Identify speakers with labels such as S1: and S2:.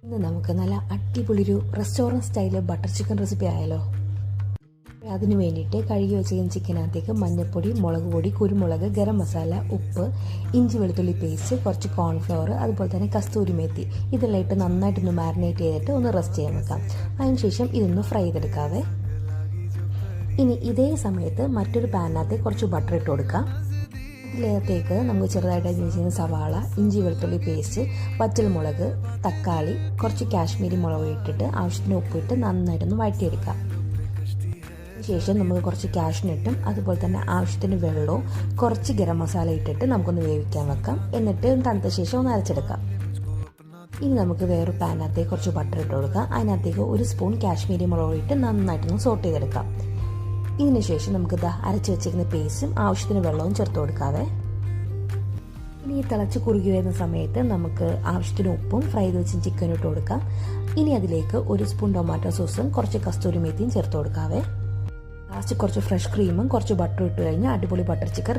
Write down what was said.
S1: ഇന്ന് നമുക്ക് നല്ല അടിപൊളി ഒരു restaurant style butter chicken recipe ആയാലോ. അതിന് വേണ്ടിയിട്ട് കഴുകി വെച്ചിരിക്കുന്ന ചിക്കനകത്തേക്ക് മഞ്ഞൾപ്പൊടി, മുളക് പൊടി, കുരുമുളക്, ഗരം മസാല, ഉപ്പ്, ഇഞ്ചി വെളുത്തുള്ളി പേസ്റ്റ്, കുറച്ച് കോൺഫ്ലവർ, അതുപോലെ തന്നെ കസ്തൂരി മേത്തി ഇതെല്ലാം ഇട്ട് നന്നായിട്ടൊന്ന് മാരിനേറ്റ് ചെയ്തിട്ട് ഒന്ന് റെസ്റ്റ് ചെയ്യാൻ വെക്കാം. അതിനുശേഷം ഇതൊന്ന് ഫ്രൈ ചെയ്തെടുക്കാവേ. ഇനി ഇതേ സമയത്ത് മറ്റൊരു പാനിനകത്ത് കുറച്ച് ബട്ടർ ഇട്ട് കൊടുക്കാം. ഇതിലേക്ക് നമുക്ക് ചെറുതായിട്ട് അരിഞ്ഞിരിക്കുന്ന സവാള, ഇഞ്ചി വെളുത്തുള്ളി പേസ്റ്റ്, വറ്റൽമുളക്, തക്കാളി, കുറച്ച് കാശ്മീരി മുളക് ഇട്ടിട്ട് ആവശ്യത്തിന് ഉപ്പിട്ട് നന്നായിട്ടൊന്ന് വഴറ്റിയെടുക്കാം. ശേഷം നമുക്ക് കുറച്ച് കാഷ്നട്ടും അതുപോലെ തന്നെ ആവശ്യത്തിന് വെള്ളവും കുറച്ച് ഗരം മസാല ഇട്ടിട്ട് നമുക്കൊന്ന് വേവിക്കാൻ വെക്കാം. എന്നിട്ട് തണുത്ത ശേഷം ഒന്ന് അരച്ചെടുക്കാം. ഇനി നമുക്ക് വേറൊരു പാനിനകത്തേക്ക് കുറച്ച് ബട്ടർ ഇട്ട് കൊടുക്കാം. അതിനകത്തേക്ക് ഒരു സ്പൂൺ കാശ്മീരി മുളക് ഇട്ട് നന്നായിട്ടൊന്ന് സോട്ട് ചെയ്തെടുക്കാം. ഇതിന് ശേഷം നമുക്ക് അരച്ച് വെച്ചിരിക്കുന്ന പേസ്റ്റും ആവശ്യത്തിന് വെള്ളവും ചേർത്ത് കൊടുക്കാവേ. ഇനി ഈ തിളച്ച് കുറുകി വരുന്ന സമയത്ത് നമുക്ക് ആവശ്യത്തിന് ഉപ്പും ഫ്രൈ ചെയ്ത് വെച്ച ചിക്കനും ഇട്ട് കൊടുക്കാം. ഇനി അതിലേക്ക് ഒരു സ്പൂൺ ടൊമാറ്റോ സോസും കുറച്ച് കസ്തൂരി മേത്തിയും ചേർത്ത് കൊടുക്കാവേ. ലാസ്റ്റ് കുറച്ച് ഫ്രഷ് ക്രീമും കുറച്ച് ബട്ടറും ഇട്ട് കഴിഞ്ഞാൽ അടിപൊളി ബട്ടർ ചിക്കൻ